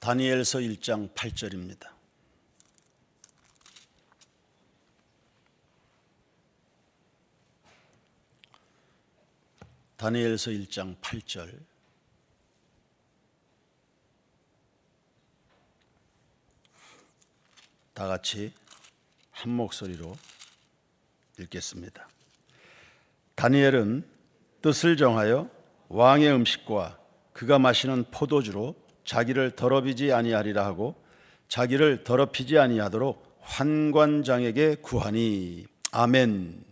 다니엘서 1장 8절입니다. 다니엘서 1장 8절. 다 같이 한 목소리로 읽겠습니다. 다니엘은 뜻을 정하여 왕의 음식과 그가 마시는 포도주로 자기를 더럽히지 아니하리라 하고 자기를 더럽히지 아니하도록 환관장에게 구하니. 아멘.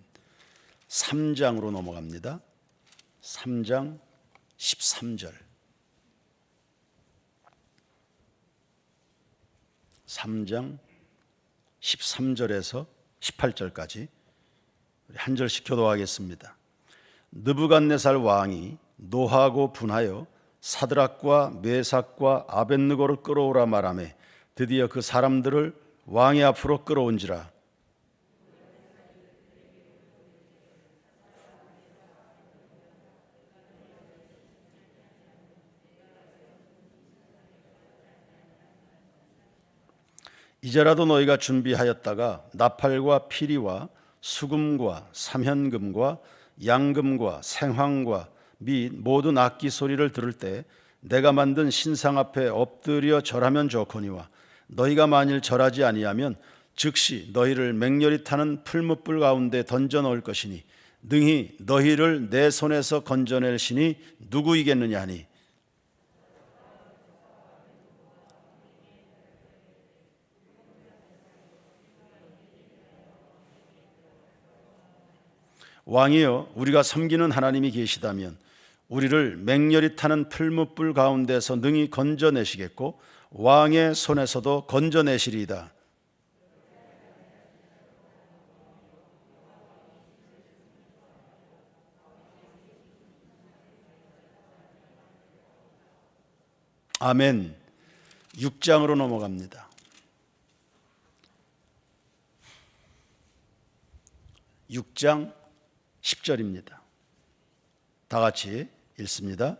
3장으로 넘어갑니다. 3장 13절. 3장 13절에서 18절까지 한 절씩 교도하겠습니다. 느부갓네살 왕이 노하고 분하여 사드락과 메삭과 아벳느고를 끌어오라 말하매 드디어 그 사람들을 왕의 앞으로 끌어온지라. 이제라도 너희가 준비하였다가 나팔과 피리와 수금과 삼현금과 양금과 생황과 및 모든 악기 소리를 들을 때 내가 만든 신상 앞에 엎드려 절하면 좋거니와 너희가 만일 절하지 아니하면 즉시 너희를 맹렬히 타는 풀무불 가운데 던져 넣을 것이니 능히 너희를 내 손에서 건져낼 신이 누구이겠느냐 하니. 왕이여, 우리가 섬기는 하나님이 계시다면 우리를 맹렬히 타는 풀무불 가운데서 능히 건져내시겠고 왕의 손에서도 건져내시리이다. 아멘. 6장으로 넘어갑니다. 6장 10절입니다. 다 같이 읽습니다.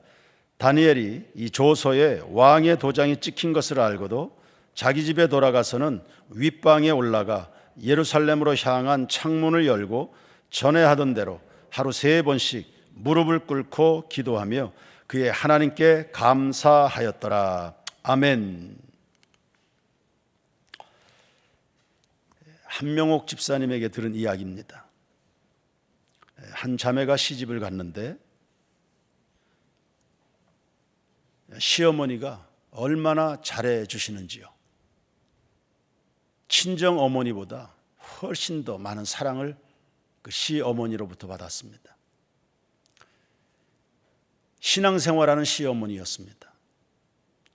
다니엘이 이 조서에 왕의 도장이 찍힌 것을 알고도 자기 집에 돌아가서는 윗방에 올라가 예루살렘으로 향한 창문을 열고 전에 하던 대로 하루 3번씩 무릎을 꿇고 기도하며 그의 하나님께 감사하였더라. 아멘. 한명옥 집사님에게 들은 이야기입니다. 한 자매가 시집을 갔는데 시어머니가 얼마나 잘해 주시는지요. 친정 어머니보다 훨씬 더 많은 사랑을 그 시어머니로부터 받았습니다. 신앙생활하는 시어머니였습니다.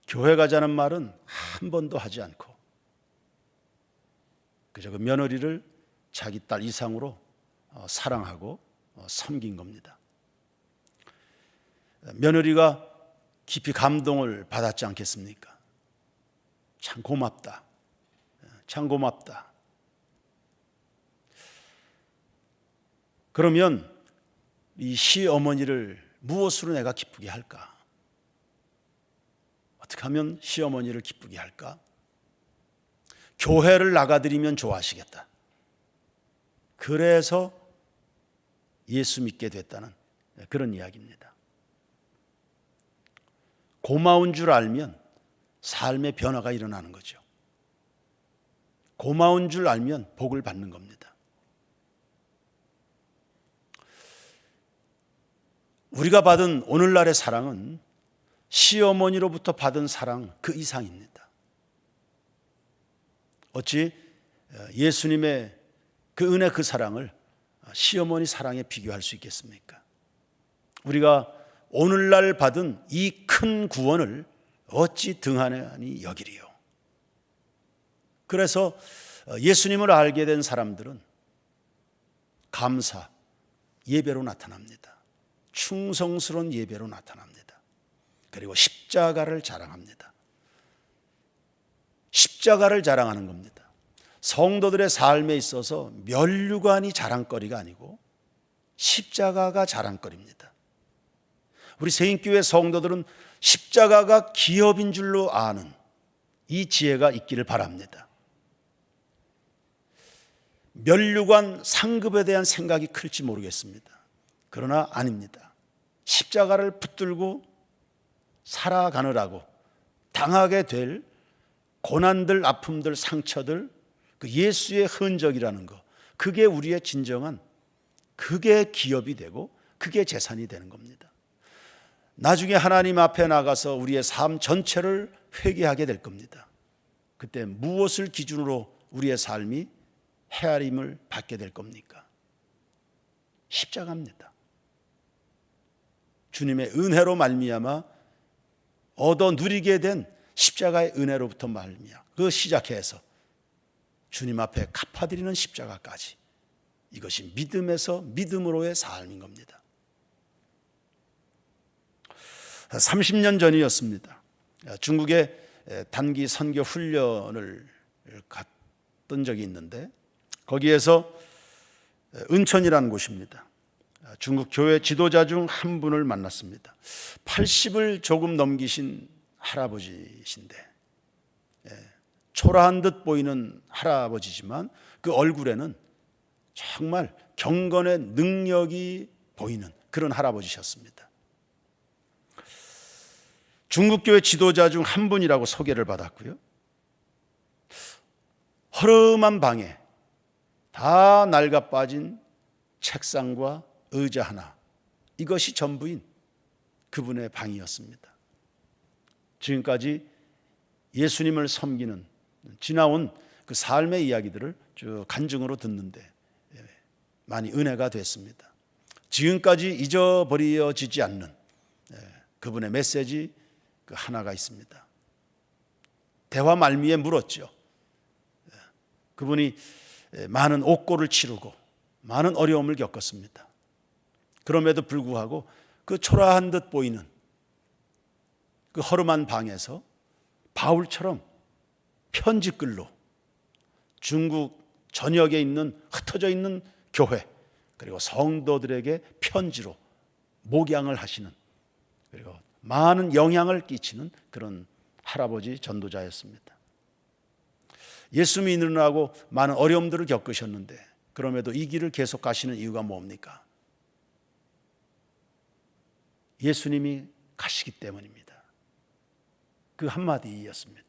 교회 가자는 말은 한 번도 하지 않고 그저 그 며느리를 자기 딸 이상으로 사랑하고 섬긴 겁니다. 며느리가 깊이 감동을 받았지 않겠습니까? 참 고맙다. 참 고맙다. 그러면 이 시어머니를 무엇으로 내가 기쁘게 할까? 어떻게 하면 시어머니를 기쁘게 할까? 교회를 나가드리면 좋아하시겠다. 그래서 예수 믿게 됐다는 그런 이야기입니다. 고마운 줄 알면 삶의 변화가 일어나는 거죠. 고마운 줄 알면 복을 받는 겁니다. 우리가 받은 오늘날의 사랑은 시어머니로부터 받은 사랑 그 이상입니다. 어찌 예수님의 그 은혜 그 사랑을 시어머니 사랑에 비교할 수 있겠습니까? 우리가 오늘날 받은 이 큰 구원을 어찌 등한히 여기리요. 그래서 예수님을 알게 된 사람들은 감사, 예배로 나타납니다. 충성스러운 예배로 나타납니다. 그리고 십자가를 자랑합니다. 십자가를 자랑하는 겁니다. 성도들의 삶에 있어서 면류관이 자랑거리가 아니고 십자가가 자랑거리입니다. 우리 세인교회 성도들은 십자가가 기업인 줄로 아는 이 지혜가 있기를 바랍니다. 면류관 상급에 대한 생각이 클지 모르겠습니다. 그러나 아닙니다. 십자가를 붙들고 살아가느라고 당하게 될 고난들, 아픔들, 상처들, 그 예수의 흔적이라는 것, 그게 우리의 진정한, 그게 기업이 되고 그게 재산이 되는 겁니다. 나중에 하나님 앞에 나가서 우리의 삶 전체를 회개하게 될 겁니다. 그때 무엇을 기준으로 우리의 삶이 헤아림을 받게 될 겁니까? 십자가입니다. 주님의 은혜로 말미암아 얻어 누리게 된 십자가의 은혜로부터 말미암아 그 시작해서 주님 앞에 갚아드리는 십자가까지, 이것이 믿음에서 믿음으로의 삶인 겁니다. 30년 전이었습니다. 중국에 단기 선교 훈련을 갔던 적이 있는데, 거기에서 은천이라는 곳입니다. 중국 교회 지도자 중 한 분을 만났습니다. 80을 조금 넘기신 할아버지신데, 초라한 듯 보이는 할아버지지만 그 얼굴에는 정말 경건의 능력이 보이는 그런 할아버지셨습니다. 중국교회 지도자 중 한 분이라고 소개를 받았고요. 허름한 방에 다 낡아 빠진 책상과 의자 하나, 이것이 전부인 그분의 방이었습니다. 지금까지 예수님을 섬기는 지나온 그 삶의 이야기들을 쭉 간증으로 듣는데 많이 은혜가 됐습니다. 지금까지 잊어버려지지 않는 그분의 메시지 그 하나가 있습니다. 대화 말미에 물었죠. 그분이 많은 옥고를 치르고 많은 어려움을 겪었습니다. 그럼에도 불구하고 그 초라한 듯 보이는 그 허름한 방에서 바울처럼 편지글로 중국 전역에 있는 흩어져 있는 교회, 그리고 성도들에게 편지로 목양을 하시는, 그리고 많은 영향을 끼치는 그런 할아버지 전도자였습니다. 예수 믿으라고 많은 어려움들을 겪으셨는데, 그럼에도 이 길을 계속 가시는 이유가 뭡니까? 예수님이 가시기 때문입니다. 그 한마디였습니다.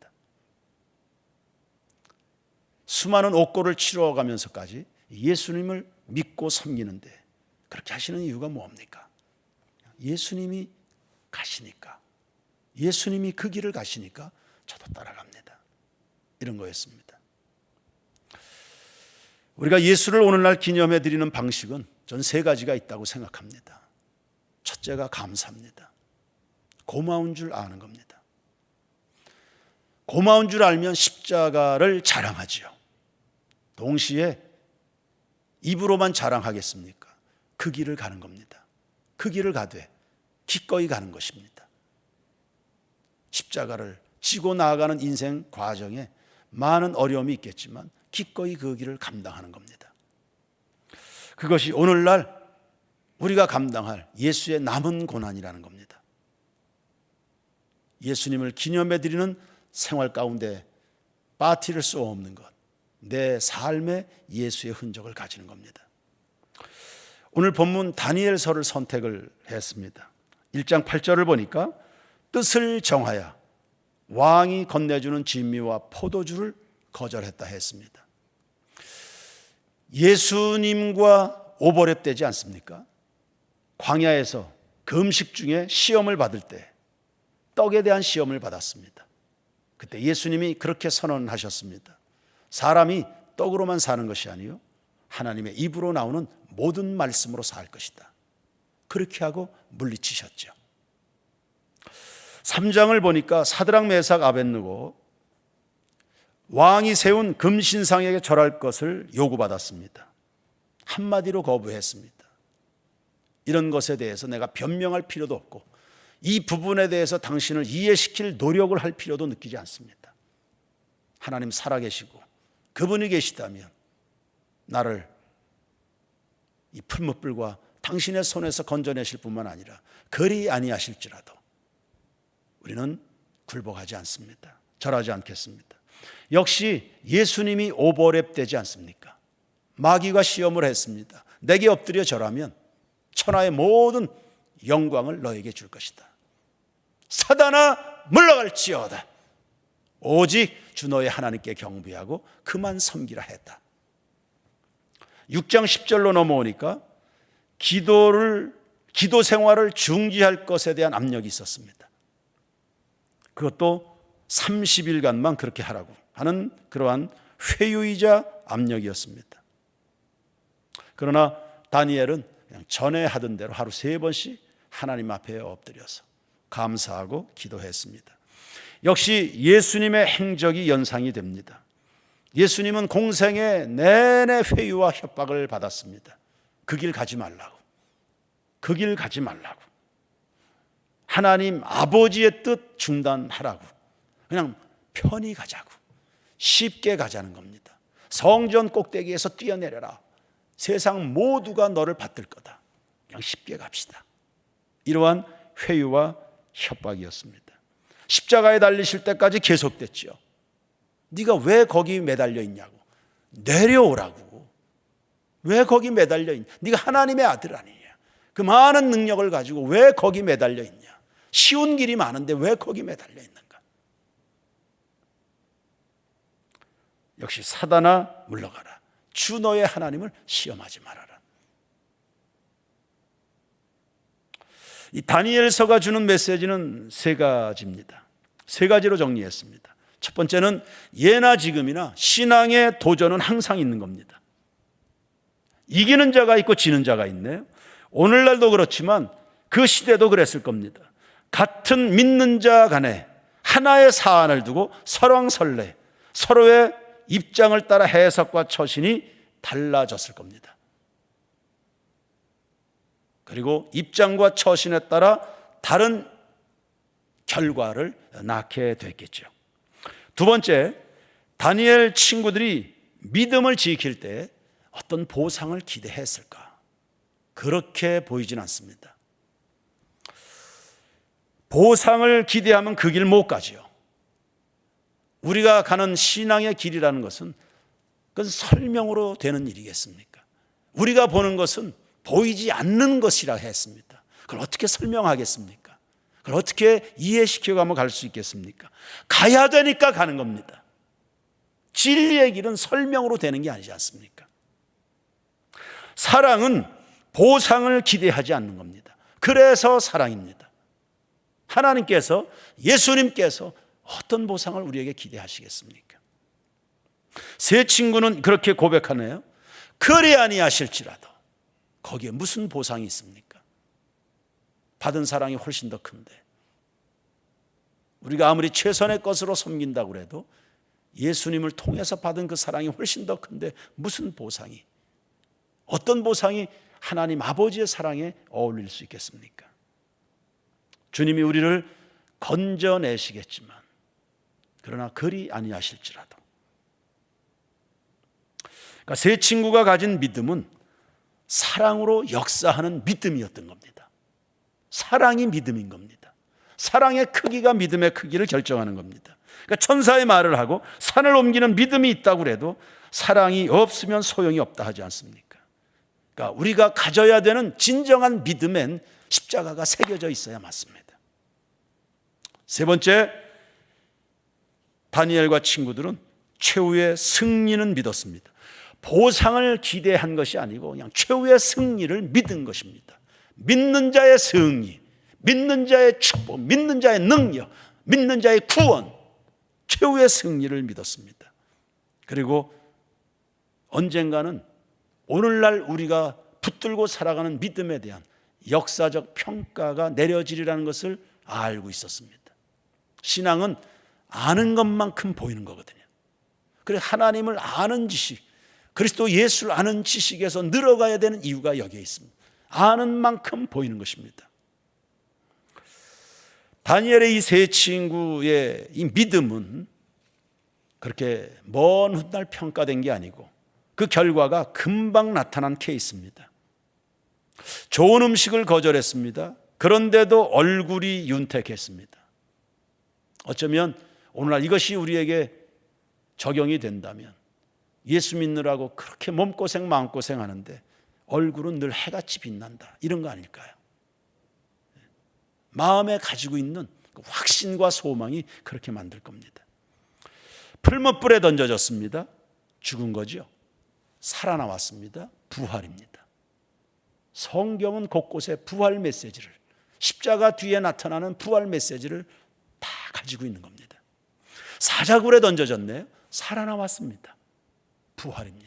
수많은 옥고를 치러가면서까지 예수님을 믿고 섬기는데 그렇게 하시는 이유가 뭡니까? 예수님이 가시니까, 예수님이 그 길을 가시니까 저도 따라갑니다. 이런 거였습니다. 우리가 예수를 오늘날 기념해 드리는 방식은 전 3가지가 있다고 생각합니다. 첫째가 감사입니다. 고마운 줄 아는 겁니다. 고마운 줄 알면 십자가를 자랑하지요. 동시에 입으로만 자랑하겠습니까? 그 길을 가는 겁니다. 그 길을 가되 기꺼이 가는 것입니다. 십자가를 지고 나아가는 인생 과정에 많은 어려움이 있겠지만 기꺼이 그 길을 감당하는 겁니다. 그것이 오늘날 우리가 감당할 예수의 남은 고난이라는 겁니다. 예수님을 기념해 드리는 생활 가운데 빠뜨릴 수 없는 것, 내 삶에 예수의 흔적을 가지는 겁니다. 오늘 본문 다니엘서를 선택을 했습니다. 1장 8절을 보니까 뜻을 정하여 왕이 건네주는 진미와 포도주를 거절했다 했습니다. 예수님과 오버랩되지 않습니까? 광야에서 금식 중에 시험을 받을 때 떡에 대한 시험을 받았습니다. 그때 예수님이 그렇게 선언하셨습니다. 사람이 떡으로만 사는 것이 아니요 하나님의 입으로 나오는 모든 말씀으로 살 것이다. 그렇게 하고 물리치셨죠. 3장을 보니까 사드락 메삭 아벳느고 왕이 세운 금신상에게 절할 것을 요구받았습니다. 한마디로 거부했습니다. 이런 것에 대해서 내가 변명할 필요도 없고 이 부분에 대해서 당신을 이해시킬 노력을 할 필요도 느끼지 않습니다. 하나님 살아계시고 그분이 계시다면 나를 이 풀무불과 당신의 손에서 건져내실 뿐만 아니라 그리 아니하실지라도 우리는 굴복하지 않습니다. 절하지 않겠습니다. 역시 예수님이 오버랩 되지 않습니까? 마귀가 시험을 했습니다. 내게 엎드려 절하면 천하의 모든 영광을 너에게 줄 것이다. 사단아 물러갈지어다. 오직 주 너의 하나님께 경배하고 그만 섬기라 했다. 6장 10절로 넘어오니까 기도 생활을 중지할 것에 대한 압력이 있었습니다. 그것도 30일간만 그렇게 하라고 하는 그러한 회유이자 압력이었습니다. 그러나 다니엘은 그냥 전에 하던 대로 하루 3번씩 하나님 앞에 엎드려서 감사하고 기도했습니다. 역시 예수님의 행적이 연상이 됩니다. 예수님은 공생애 내내 회유와 협박을 받았습니다. 그 길 가지 말라고. 그 길 가지 말라고. 하나님 아버지의 뜻 중단하라고. 그냥 편히 가자고. 쉽게 가자는 겁니다. 성전 꼭대기에서 뛰어내려라. 세상 모두가 너를 받들 거다. 그냥 쉽게 갑시다. 이러한 회유와 협박이었습니다. 십자가에 달리실 때까지 계속됐죠. 네가 왜 거기 매달려 있냐고. 내려오라고. 왜 거기 매달려 있냐. 네가 하나님의 아들 아니냐. 그 많은 능력을 가지고 왜 거기 매달려 있냐. 쉬운 길이 많은데 왜 거기 매달려 있는가. 역시 사단아 물러가라. 주 너의 하나님을 시험하지 말아라. 이 다니엘서가 주는 메시지는 3가지입니다. 3가지로 정리했습니다. 첫 번째는 예나 지금이나 신앙의 도전은 항상 있는 겁니다. 이기는 자가 있고 지는 자가 있네요. 오늘날도 그렇지만 그 시대도 그랬을 겁니다. 같은 믿는 자 간에 하나의 사안을 두고 설왕설래, 서로의 입장을 따라 해석과 처신이 달라졌을 겁니다. 그리고 입장과 처신에 따라 다른 결과를 낳게 됐겠죠. 두 번째, 다니엘 친구들이 믿음을 지킬 때 어떤 보상을 기대했을까? 그렇게 보이진 않습니다. 보상을 기대하면 그 길 못 가죠. 우리가 가는 신앙의 길이라는 것은 그건 설명으로 되는 일이겠습니까? 우리가 보는 것은 보이지 않는 것이라 했습니다. 그걸 어떻게 설명하겠습니까? 그걸 어떻게 이해시켜가면 갈 수 있겠습니까? 가야 되니까 가는 겁니다. 진리의 길은 설명으로 되는 게 아니지 않습니까? 사랑은 보상을 기대하지 않는 겁니다. 그래서 사랑입니다. 하나님께서, 예수님께서 어떤 보상을 우리에게 기대하시겠습니까? 세 친구는 그렇게 고백하네요. 그리 아니하실지라도 거기에 무슨 보상이 있습니까? 받은 사랑이 훨씬 더 큰데, 우리가 아무리 최선의 것으로 섬긴다고 해도 예수님을 통해서 받은 그 사랑이 훨씬 더 큰데 무슨 보상이, 어떤 보상이 하나님 아버지의 사랑에 어울릴 수 있겠습니까? 주님이 우리를 건져내시겠지만 그러나 그리 아니하실지라도. 그러니까 세 친구가 가진 믿음은 사랑으로 역사하는 믿음이었던 겁니다. 사랑이 믿음인 겁니다. 사랑의 크기가 믿음의 크기를 결정하는 겁니다. 그러니까 천사의 말을 하고 산을 옮기는 믿음이 있다고 해도 사랑이 없으면 소용이 없다 하지 않습니까? 그러니까 우리가 가져야 되는 진정한 믿음엔 십자가가 새겨져 있어야 맞습니다. 세 번째, 다니엘과 친구들은 최후의 승리는 믿었습니다. 보상을 기대한 것이 아니고 그냥 최후의 승리를 믿은 것입니다. 믿는 자의 승리, 믿는 자의 축복, 믿는 자의 능력, 믿는 자의 구원, 최후의 승리를 믿었습니다. 그리고 언젠가는 오늘날 우리가 붙들고 살아가는 믿음에 대한 역사적 평가가 내려지리라는 것을 알고 있었습니다. 신앙은 아는 것만큼 보이는 거거든요. 그래서 하나님을 아는 지식, 그리스도 예수를 아는 지식에서 늘어가야 되는 이유가 여기에 있습니다. 아는 만큼 보이는 것입니다. 다니엘의 이 세 친구의 이 믿음은 그렇게 먼 훗날 평가된 게 아니고 그 결과가 금방 나타난 케이스입니다. 좋은 음식을 거절했습니다. 그런데도 얼굴이 윤택했습니다. 어쩌면 오늘날 이것이 우리에게 적용이 된다면 예수 믿느라고 그렇게 몸고생 마음고생 하는데 얼굴은 늘 해같이 빛난다, 이런 거 아닐까요? 마음에 가지고 있는 확신과 소망이 그렇게 만들 겁니다. 풀무불에 던져졌습니다. 죽은 거죠. 살아나왔습니다. 부활입니다. 성경은 곳곳에 부활 메시지를, 십자가 뒤에 나타나는 부활 메시지를 다 가지고 있는 겁니다. 사자굴에 던져졌네요. 살아나왔습니다. 부활입니다.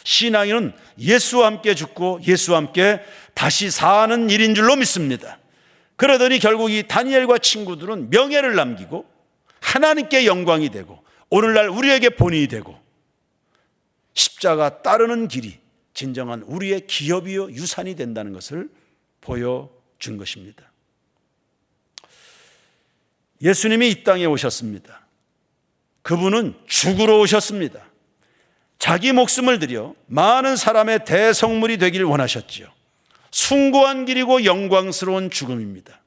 신앙인은 예수와 함께 죽고 예수와 함께 다시 사는 일인 줄로 믿습니다. 그러더니 결국 이 다니엘과 친구들은 명예를 남기고 하나님께 영광이 되고 오늘날 우리에게 본이 되고 십자가 따르는 길이 진정한 우리의 기업이요 유산이 된다는 것을 보여준 것입니다. 예수님이 이 땅에 오셨습니다. 그분은 죽으러 오셨습니다. 자기 목숨을 들여 많은 사람의 대성물이 되길 원하셨지요. 숭고한 길이고 영광스러운 죽음입니다.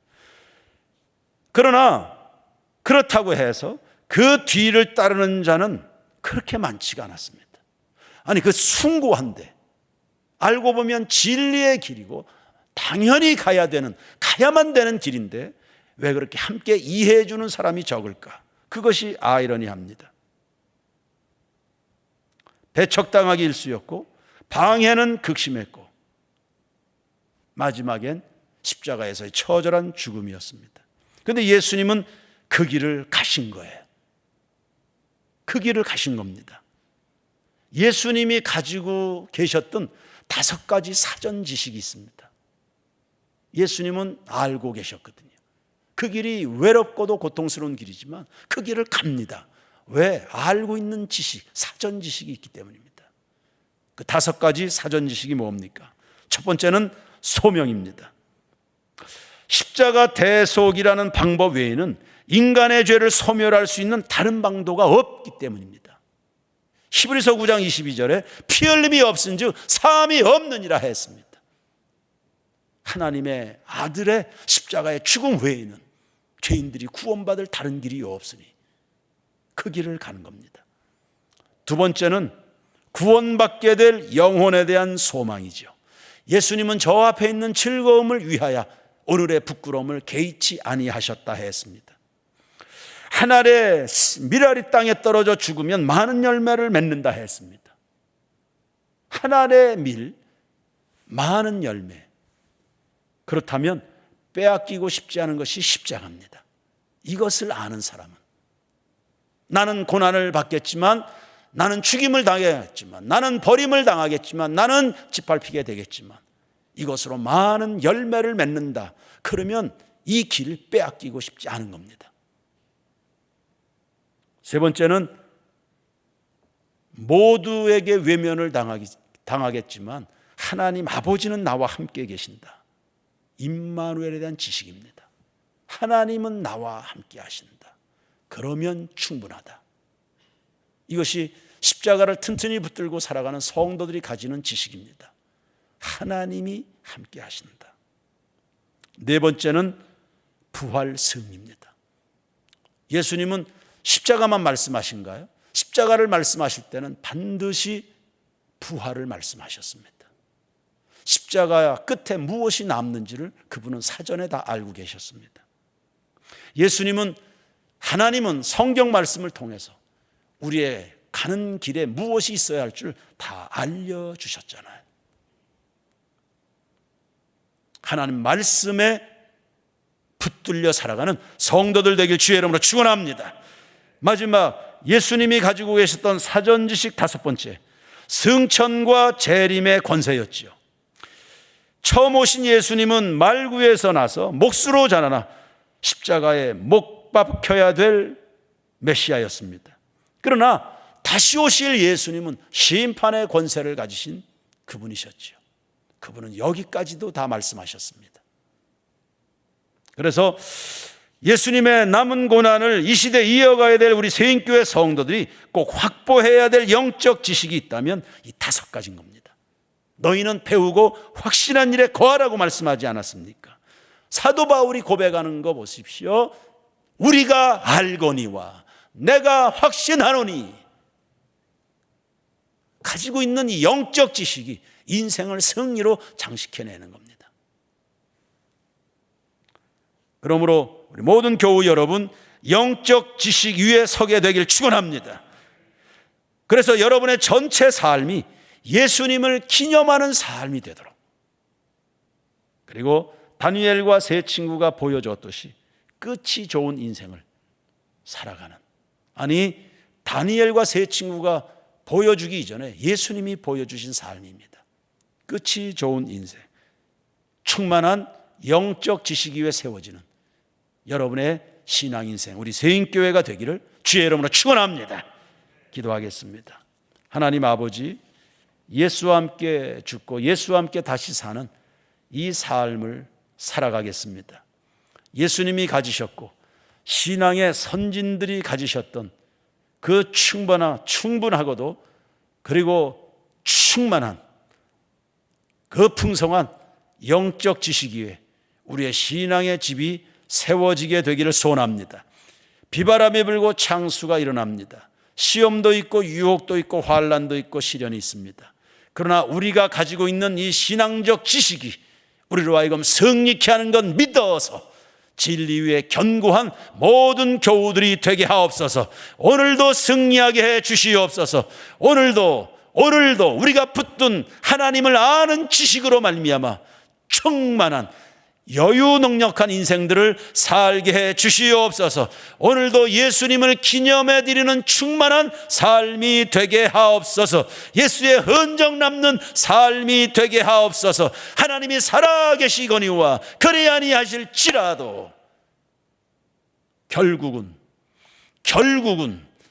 그러나 그렇다고 해서 그 뒤를 따르는 자는 그렇게 많지가 않았습니다. 아니, 그 숭고한데 알고 보면 진리의 길이고 당연히 가야만 되는 길인데 왜 그렇게 함께 이해해 주는 사람이 적을까? 그것이 아이러니합니다. 배척당하기 일쑤였고 방해는 극심했고 마지막엔 십자가에서의 처절한 죽음이었습니다. 그런데 예수님은 그 길을 가신 거예요. 그 길을 가신 겁니다. 예수님이 가지고 계셨던 5가지 사전 지식이 있습니다. 예수님은 알고 계셨거든요. 그 길이 외롭고도 고통스러운 길이지만 그 길을 갑니다. 왜? 알고 있는 지식, 사전 지식이 있기 때문입니다. 그 5가지 사전 지식이 뭡니까? 첫 번째는 소명입니다. 십자가 대속이라는 방법 외에는 인간의 죄를 소멸할 수 있는 다른 방도가 없기 때문입니다. 히브리서 9장 22절에 피 흘림이 없은즉 사함이 없느니라 했습니다. 하나님의 아들의 십자가의 죽음 외에는 죄인들이 구원받을 다른 길이 없으니 그 길을 가는 겁니다. 두 번째는 구원받게 될 영혼에 대한 소망이죠. 예수님은 저 앞에 있는 즐거움을 위하여 오늘의 부끄러움을 개의치 아니하셨다 했습니다. 한 알의 밀알이 땅에 떨어져 죽으면 많은 열매를 맺는다 했습니다. 한 알의 밀, 많은 열매. 그렇다면 빼앗기고 싶지 않은 것이 십자가입니다. 이것을 아는 사람은 나는 고난을 받겠지만, 나는 죽임을 당하겠지만, 나는 버림을 당하겠지만, 나는 짓밟히게 되겠지만 이것으로 많은 열매를 맺는다. 그러면 이 길을 빼앗기고 싶지 않은 겁니다. 세 번째는 모두에게 외면을 당하겠지만 하나님 아버지는 나와 함께 계신다. 임마누엘에 대한 지식입니다. 하나님은 나와 함께 하신다. 그러면 충분하다. 이것이 십자가를 튼튼히 붙들고 살아가는 성도들이 가지는 지식입니다. 하나님이 함께 하신다. 네 번째는 부활 승리입니다. 예수님은 십자가만 말씀하신가요? 십자가를 말씀하실 때는 반드시 부활을 말씀하셨습니다. 십자가 끝에 무엇이 남는지를 그분은 사전에 다 알고 계셨습니다. 예수님은, 하나님은 성경 말씀을 통해서 우리의 가는 길에 무엇이 있어야 할 줄 다 알려주셨잖아요. 하나님 말씀에 붙들려 살아가는 성도들 되길 주의 이름으로 축원합니다. 마지막, 예수님이 가지고 계셨던 사전 지식 5번째, 승천과 재림의 권세였지요. 처음 오신 예수님은 말구에서 나서 몫으로 자라나 십자가에 못 박혀야 될 메시아였습니다. 그러나 다시 오실 예수님은 심판의 권세를 가지신 그분이셨죠. 그분은 여기까지도 다 말씀하셨습니다. 그래서 예수님의 남은 고난을 이 시대에 이어가야 될 우리 세인교회 성도들이 꼭 확보해야 될 영적 지식이 있다면 이 5가지인 겁니다. 너희는 배우고 확신한 일에 거하라고 말씀하지 않았습니까? 사도 바울이 고백하는 거 보십시오. 우리가 알거니와 내가 확신하노니, 가지고 있는 이 영적 지식이 인생을 승리로 장식해내는 겁니다. 그러므로 우리 모든 교우 여러분, 영적 지식 위에 서게 되길 축원합니다. 그래서 여러분의 전체 삶이 예수님을 기념하는 삶이 되도록, 그리고 다니엘과 세 친구가 보여줬듯이 끝이 좋은 인생을 살아가는, 아니 다니엘과 세 친구가 보여주기 이전에 예수님이 보여주신 삶입니다. 끝이 좋은 인생, 충만한 영적 지식 위에 세워지는 여러분의 신앙인생, 우리 세인교회가 되기를 주의 이름으로 축원합니다. 기도하겠습니다. 하나님 아버지, 예수와 함께 죽고 예수와 함께 다시 사는 이 삶을 살아가겠습니다. 예수님이 가지셨고 신앙의 선진들이 가지셨던 그 충분하고도 그리고 충만한 그 풍성한 영적 지식 위에 우리의 신앙의 집이 세워지게 되기를 소원합니다. 비바람이 불고 창수가 일어납니다. 시험도 있고 유혹도 있고 환난도 있고 시련이 있습니다. 그러나 우리가 가지고 있는 이 신앙적 지식이 우리로 하여금 승리케 하는 건 믿어서 진리 위에 견고한 모든 교우들이 되게 하옵소서. 오늘도 승리하게 해 주시옵소서. 오늘도 우리가 붙든 하나님을 아는 지식으로 말미암아 충만한 여유 넉넉한 인생들을 살게 해 주시옵소서. 오늘도 예수님을 기념해 드리는 충만한 삶이 되게 하옵소서. 예수의 흔적 남는 삶이 되게 하옵소서. 하나님이 살아계시거니와 그리 아니하실지라도 결국은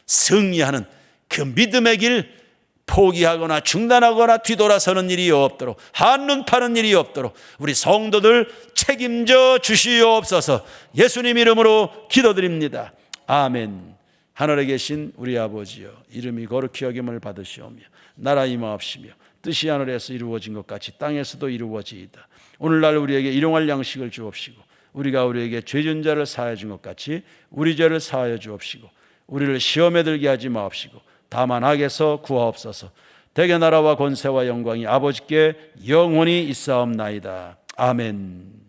승리하는 그 믿음의 길, 포기하거나 중단하거나 뒤돌아서는 일이 없도록, 한눈 파는 일이 없도록 우리 성도들 책임져 주시옵소서. 예수님 이름으로 기도드립니다. 아멘. 하늘에 계신 우리 아버지여, 이름이 거룩히 여김을 받으시오며 나라 임하옵시며 뜻이 하늘에서 이루어진 것 같이 땅에서도 이루어지이다. 오늘날 우리에게 일용할 양식을 주옵시고 우리가 우리에게 죄진 자를 사하여 준 것 같이 우리 죄를 사하여 주옵시고 우리를 시험에 들게 하지 마옵시고 다만 악에서 구하옵소서. 대개 나라와 권세와 영광이 아버지께 영원히 있사옵나이다. 아멘.